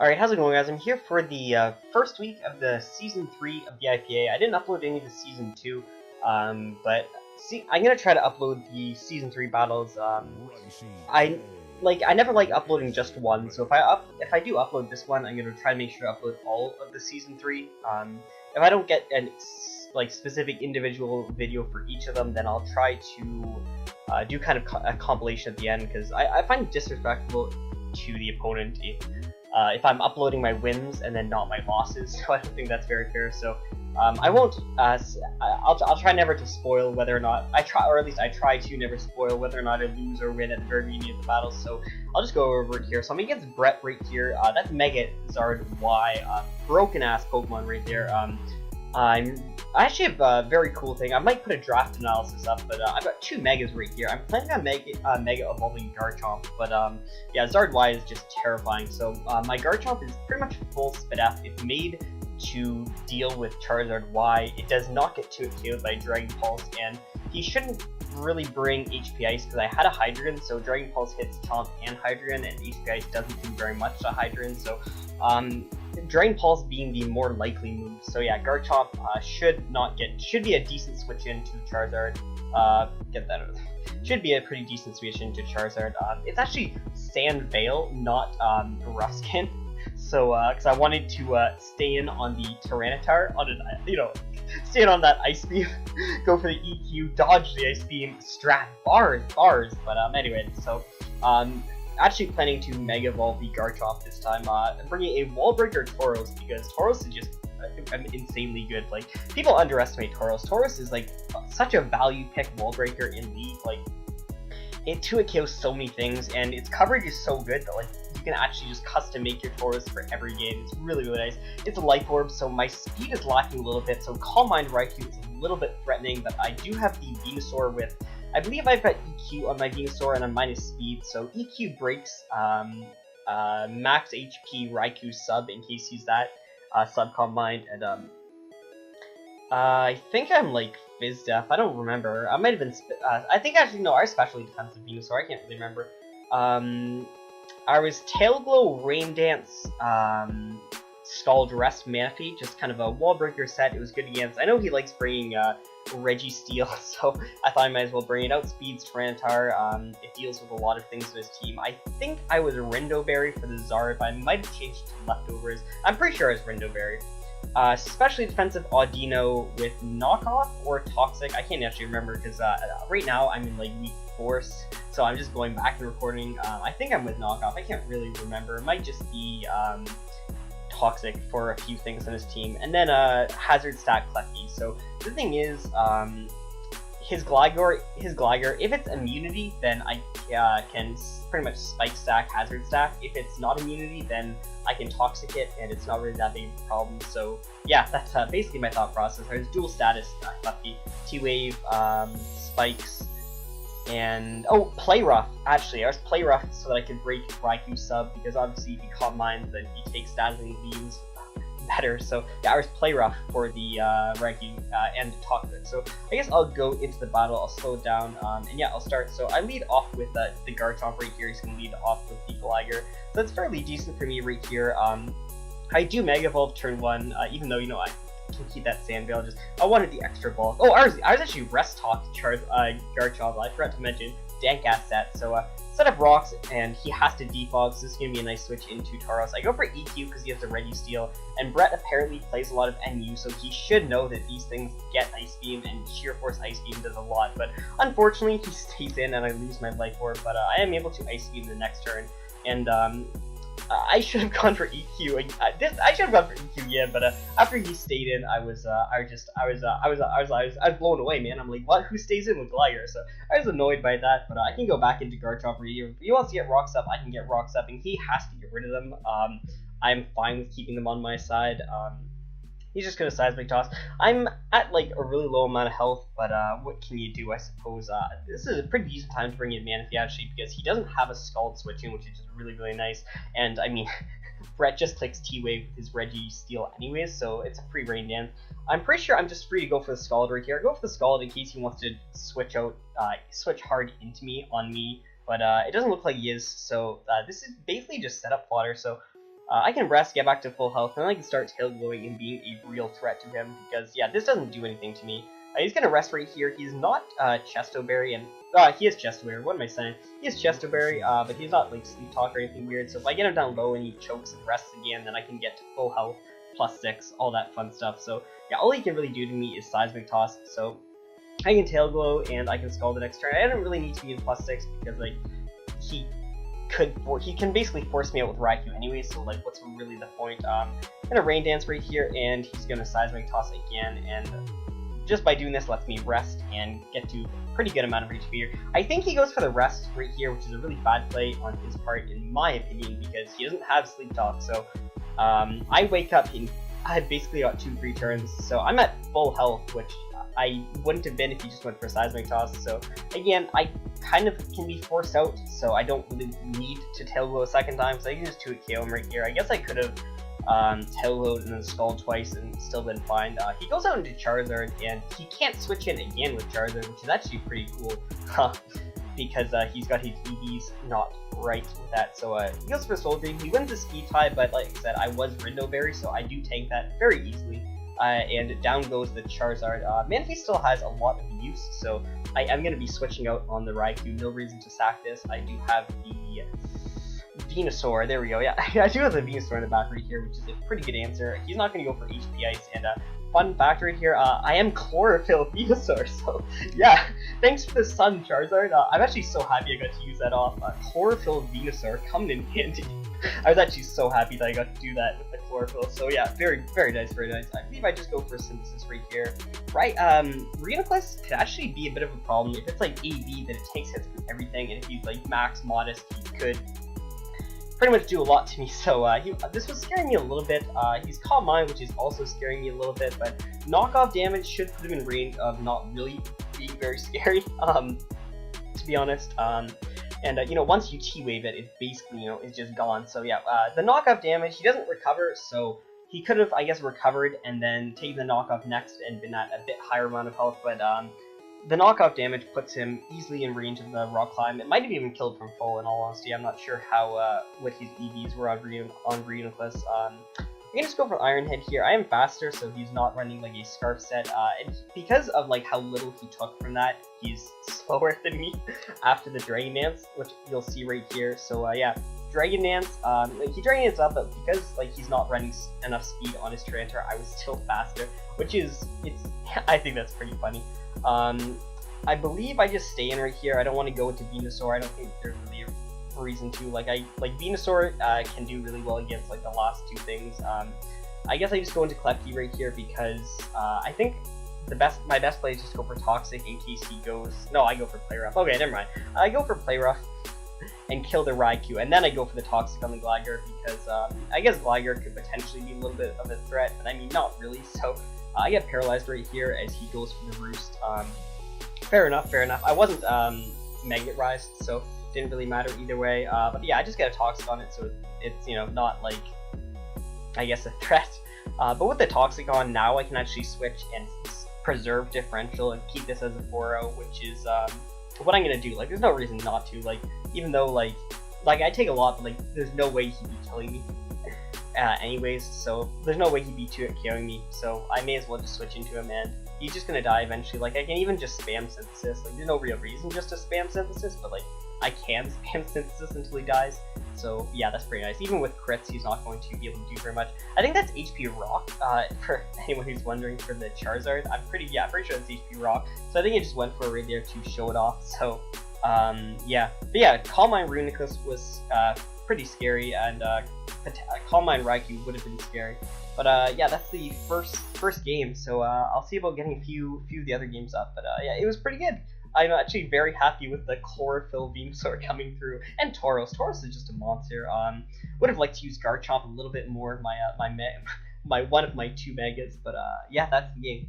Alright, how's it going, guys? I'm here for the first week of the Season 3 of the IPA. I didn't upload any of the Season 2, but see, I'm gonna try to upload the Season 3 battles. I never like uploading just one, so if I do upload this one, I'm gonna try to make sure to upload all of the Season 3. If I don't get an specific individual video for each of them, then I'll try to do kind of a compilation at the end, because I find it disrespectful to the opponent if I'm uploading my wins and then not my losses, so I don't think that's very fair. So I won't. I'll try never to spoil whether or not I try, or at least I try to never spoil whether or not I lose or win at the very beginning of the battle. So I'll just go over it here. So I'm against Brett right here. That's Mega Zard Y, broken ass Pokemon right there. I actually have a very cool thing. I might put a draft analysis up, but I've got two Megas right here. I'm planning on Mega evolving Garchomp, but yeah, Zard Y is just terrifying. So my Garchomp is pretty much full Spit F. It's made to deal with Charizard Y. It does not get too KO'd by Dragon Pulse, and he shouldn't really bring HP Ice because I had a Hydreigon, so Dragon Pulse hits Chomp and Hydreigon, and HP Ice doesn't do very much to Hydreigon, so Dragon Pulse being the more likely move. So yeah, Garchomp should be a decent switch into Charizard. Get that out. Should be a pretty decent switch into Charizard. It's actually Sand Veil, not Ruskin. So because I wanted to stay in on the Tyranitar, stay in on that Ice Beam, go for the EQ, dodge the Ice Beam, strat bars. But anyway, so actually planning to Mega Evolve the Garchomp this time, bringing a Wall Breaker Tauros, because Tauros is just insanely good. Like, people underestimate Tauros. Tauros is like such a value pick Wall Breaker in League. Like, it KOs so many things, and its coverage is so good that like you can actually just custom make your Tauros for every game. It's really nice. It's a Life Orb, so my speed is lacking a little bit. So Calm Mind Raikou is a little bit threatening, but I do have the Venusaur with. I believe I've got EQ on my Venusaur and I'm minus speed, so EQ breaks max HP Raikou sub in case he's that sub Calm Mind, and I think I'm like Fizz Def. I don't remember. I might have been. I think actually no. Our specially defensive Venusaur. I can't really remember. I was Tail Glow, Rain Dance, Scald Rest, Manaphy. Just kind of a wall breaker set. It was good against. I know he likes bringing Registeel, so I thought I might as well bring it out. Speeds Tyranitar. It deals with a lot of things in his team. I think I was a Rindoberry for the Zard, but I might have changed to Leftovers. I'm pretty sure I was Rindoberry. Especially defensive Audino with Knockoff or Toxic. I can't actually remember because right now I'm in like week 4, so I'm just going back and recording. I think I'm with Knockoff. I can't really remember. It might just be Toxic for a few things on his team, and then Hazard Stack Klefki. So the thing is, his Gligar, if it's immunity, then I can pretty much Spike Stack, Hazard Stack. If it's not immunity, then I can Toxic it, and it's not really that big of a problem. So yeah, that's basically my thought process. There's dual status Klefki, T-Wave, Spikes, and oh, Play Rough. Actually, I was Play Rough so that I could break Raikou sub, because obviously if he Calm Minds, then he takes Dazzling Beams better. So yeah, I was Play Rough for the Raikou and Toxic. So I guess I'll go into the battle. I'll slow it down, and yeah, I'll start. So I lead off with the Garchomp right here. He's gonna lead off with the Gligar. So that's fairly decent for me right here. I do Mega Evolve turn 1, even though I can keep that Sand Veil. I wanted the extra ball. Oh, I was actually Rest Talk Garchomp. I forgot to mention Dank ass set. So set up Rocks, and he has to defog, so this is going to be a nice switch into Tauros. I go for EQ because he has the Registeel, and Brett apparently plays a lot of NU, so he should know that these things get Ice Beam, and Sheer Force Ice Beam does a lot, but unfortunately he stays in and I lose my Life Orb, but I am able to Ice Beam the next turn, and I should have gone for EQ. I should have gone for EQ, yeah. But after he stayed in, I was blown away, man. I'm like, what? Who stays in with Gligar? So I was annoyed by that. But I can go back into Garchomp right here. If he wants to get Rocks up, I can get Rocks up, and he has to get rid of them. I'm fine with keeping them on my side. He's just gonna Seismic Toss. I'm at like a really low amount of health, but what can you do, I suppose. This is a pretty decent time to bring in Manaphy actually, because he doesn't have a Scald switching, which is just really nice. And I mean, Brett just clicks T-Wave with his Registeel anyways, so it's a free Rain Dance. I'm pretty sure I'm just free to go for the Scald right here. I go for the Scald in case he wants to switch hard into me, but it doesn't look like he is, so this is basically just setup fodder. So I can rest, get back to full health, and then I can start tail glowing and being a real threat to him, because, yeah, this doesn't do anything to me. He's gonna rest right here. He's not Chestoberry, and he is Chestoberry. What am I saying? He is Chestoberry, but he's not like Sleep Talk or anything weird. So if I get him down low and he chokes and rests again, then I can get to full health, +6, all that fun stuff. So yeah, all he can really do to me is Seismic Toss. So I can Tail Glow and I can Scald the next turn. I don't really need to be in +6 because like he can basically force me out with Raikou anyway. So like, what's really the point? Gonna Rain Dance right here, and he's gonna Seismic Toss again, and just by doing this lets me rest and get to a pretty good amount of HP here. I think he goes for the rest right here, which is a really bad play on his part in my opinion, because he doesn't have Sleep Talk. So I wake up and I basically got 2 free turns, so I'm at full health, which I wouldn't have been if he just went for Seismic Toss. So again, I kind of can be forced out, so I don't really need to Tail Glow a second time, so I can just 2-hit KO him right here. I guess I could have Tail Glowed and then Scald twice and still been fine. He goes out into Charizard, and he can't switch in again with Charizard, which is actually pretty cool, because he's got his EVs not right with that. So he goes for Soul Dream. He wins the Speed tie, but like I said, I was Rindo Berry, so I do tank that very easily. And down goes the Charizard. Manaphy still has a lot of use, so I am going to be switching out on the Raikou. No reason to sack this. I do have the Venusaur. There we go. Yeah, I do have the Venusaur in the back right here, which is a pretty good answer. He's not going to go for HP Ice. And fun fact right here, I am Chlorophyll Venusaur, so yeah, thanks for the Sun Charizard. I'm actually so happy I got to use that off. Chlorophyll Venusaur coming in handy. I was actually so happy that I got to do that with the Chlorophyll. So yeah, very nice, very nice. I believe I just go for Synthesis right here. Right, Reuniclus could actually be a bit of a problem. If it's like AV, then it takes hits from everything, and if he's like max modest, he could pretty much do a lot to me. So this was scaring me a little bit. He's Calm Mind, which is also scaring me a little bit, but knockoff damage should put him in range of not really being very scary, to be honest. And you know, once you T-Wave it, it's basically, you know, it's just gone. So yeah, the knockoff damage, he doesn't recover, so he could have, I guess, recovered and then taken the knockoff next and been at a bit higher amount of health, but the knockoff damage puts him easily in range of the Rock Climb. It might have even killed from full, in all honesty. I'm not sure how what his EVs were on Reuniclus. I'm gonna just go for Iron Head here. I am faster, so he's not running like a Scarf set, and because of like how little he took from that, he's slower than me after the Dragon Dance, which you'll see right here. So yeah, Dragon Dance, he Dragon Dance up, but because like he's not running enough speed on his Tyranitar, I was still faster, which is, I think that's pretty funny. I believe I just stay in right here. I don't want to go into Venusaur. I don't think there's really a reason to. Like Venusaur can do really well against like the last two things. I guess I just go into Klefki right here because I think my best play is just go for Toxic in case he goes. No, I go for Play Rough. Okay, never mind. I go for Play Rough and kill the Raikou, and then I go for the Toxic on the Gligar because I guess Gligar could potentially be a little bit of a threat, but I mean not really. So I get paralyzed right here as he goes for the Roost. Fair enough, fair enough. I wasn't Magnet-Rised, so didn't really matter either way. But yeah, I just get a Toxic on it, so it's, you know, not like, I guess, a threat. But with the Toxic on now, I can actually switch and preserve Differential and keep this as a 4-0, which is what I'm gonna do. Like, there's no reason not to. Like, even though like I take a lot, but like there's no way he'd be killing me. Anyways, so there's no way he'd be 2-hit KOing me. So I may as well just switch into him, and he's just gonna die eventually. Like, I can even just spam Synthesis. Like, there's no real reason just to spam Synthesis, but like I can spam Synthesis until he dies. So yeah, that's pretty nice. Even with crits, he's not going to be able to do very much. I think that's HP Rock, for anyone who's wondering, for the Charizard. I'm pretty sure it's HP Rock. So I think I just went for it right there to show it off. So yeah. But yeah, Calm Mind Reuniclus was pretty scary, and Calm Mind Raikou would have been scary. But yeah, that's the first game. So I'll see about getting a few of the other games up. But yeah, it was pretty good. I'm actually very happy with the Chlorophyll Venusaur coming through, and Tauros. Tauros is just a monster. Would have liked to use Garchomp a little bit more. My one of my 2 megas, but yeah, that's the game.